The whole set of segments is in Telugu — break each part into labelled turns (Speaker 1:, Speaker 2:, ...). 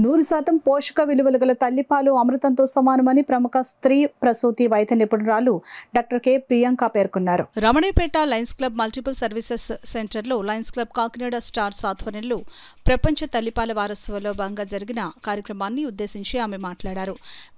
Speaker 1: 100% పోషక విలువలు గల తల్లిపాలు అమృతంతో సమానమని ప్రముఖ స్త్రీ ప్రసూతి వైద్య నిపుణురాలు డాక్టర్ కె ప్రియాంక పేర్కొన్నారు. రమణేపేట లయన్స్ క్లబ్ మల్టిపుల్ సర్వీసెస్ సెంటర్లో లయన్స్ క్లబ్ కాకినాడ స్టార్స్ ఆధ్వర్యంలో ప్రపంచ తల్లిపాల వారోత్సవంలో భాగంగా జరిగిన కార్యక్రమాన్ని ఉద్దేశించి ఆమె మాట్లాడారు.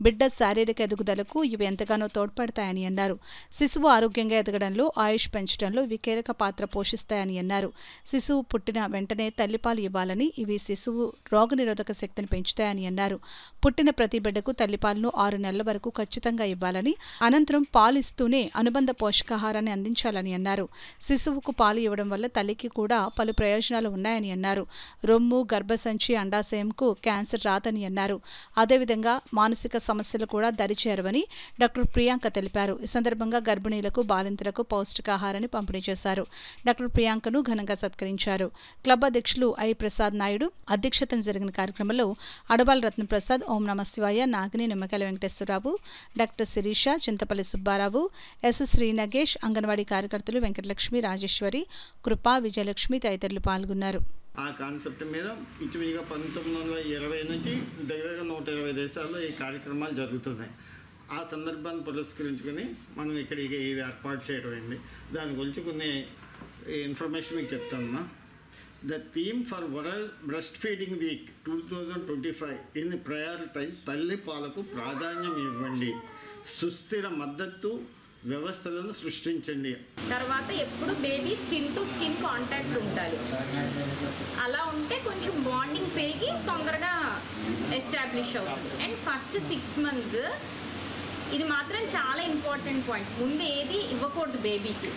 Speaker 1: బిడ్డ శారీరక ఎదుగుదలకు ఇవి ఎంతగానో తోడ్పడతాయని అన్నారు. శిశువు ఆరోగ్యంగా ఎదగడంలో, ఆయుష్ పెంచడంలో ఇవి కీలక పాత్ర పోషిస్తాయని అన్నారు. శిశువు పుట్టిన వెంటనే తల్లిపాలు ఇవ్వాలని, ఇవి శిశువు రోగనిరోధక శక్తిని పెంచుతాయని అన్నారు. పుట్టిన ప్రతి బిడ్డకు తల్లిపాలను 6 నెలల వరకు ఖచ్చితంగా ఇవ్వాలని, అనంతరం పాలిస్తూనే అనుబంధ పోషకాహారాన్ని అందించాలని అన్నారు. శిశువుకు పాలు ఇవ్వడం వల్ల తల్లికి కూడా పలు ప్రయోజనాలు ఉన్నాయని అన్నారు. రొమ్ము, గర్భసంచి, అండాశయంకు క్యాన్సర్ రాదని అన్నారు. అదేవిధంగా మానసిక సమస్యలు కూడా దరిచేరవని డాక్టర్ ప్రియాంక తెలిపారు. ఈ సందర్భంగా గర్భిణీలకు, బాలింతలకు పౌష్టికాహారాన్ని పంపిణీ చేశారు. డాక్టర్ ప్రియాంకను ఘనంగా సత్కరించారు. క్లబ్ అధ్యక్షులు ఐ ప్రసాద్ నాయుడు అధ్యక్షతన జరిగిన కార్యక్రమంలో అడబాల రత్నప్రసాద్, ఓం నమ శివాయ, నాగిని, నిమ్మకాయల వెంకటేశ్వరరావు, డాక్టర్ శిరీష, చింతపల్లి సుబ్బారావు, ఎస్ శ్రీనగేష్, అంగన్వాడీ కార్యకర్తలు వెంకటలక్ష్మి, రాజేశ్వరి, కృప, విజయలక్ష్మి తదితరులు పాల్గొన్నారు.
Speaker 2: ఆ కాన్సెప్ట్ మీద ఇంచుమించుగా 1920 నుంచి దగ్గరగా 120 దేశాల్లో ఈ కార్యక్రమాలు జరుగుతున్నాయి. ఆ సందర్భాన్ని పురస్కరించుకొని మనం ఇక్కడ ఇది ఏర్పాటు చేయడం అయింది. దాని గురించి కొన్ని ఇన్ఫర్మేషన్ మీకు చెప్తాను. The theme for World Breastfeeding Week 2025 in prioritize తల్లి పాలకు ప్రాధాన్యం ఇవ్వండి, సుస్థిర మద్దతు వ్యవస్థలను సృష్టించండి.
Speaker 3: తర్వాత ఎప్పుడు baby skin to skin contact ఉండాలి. అలా ఉంటే కొంచెం బాండింగ్ పెరిగి తొందరగా ఎస్టాబ్లిష్ అవుతుంది. అండ్ ఫస్ట్ 6 months ఇది మాత్రం చాలా ఇంపార్టెంట్ పాయింట్. ముందు ఏది ఇవ్వకూడదు బేబీకి,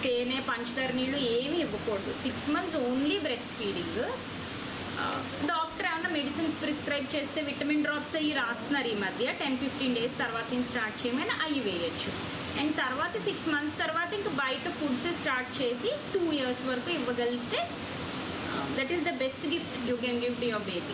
Speaker 3: తేనె, పంచదార నీళ్ళు ఏమీ ఇవ్వకూడదు. 6 months only breast feeding. Doctor ఏమన్నా మెడిసిన్స్ ప్రిస్క్రైబ్ చేస్తే విటమిన్ డ్రాప్స్ అవి రాస్తున్నారు ఈ మధ్య. 10-15 days తర్వాత స్టార్ట్ చేయమని అవి వేయచ్చు. అండ్ తర్వాత 6 months తర్వాత ఇంకా బయట ఫుడ్స్ స్టార్ట్ చేసి 2 years వరకు ఇవ్వగలిగితే that is the best gift you can give to your baby.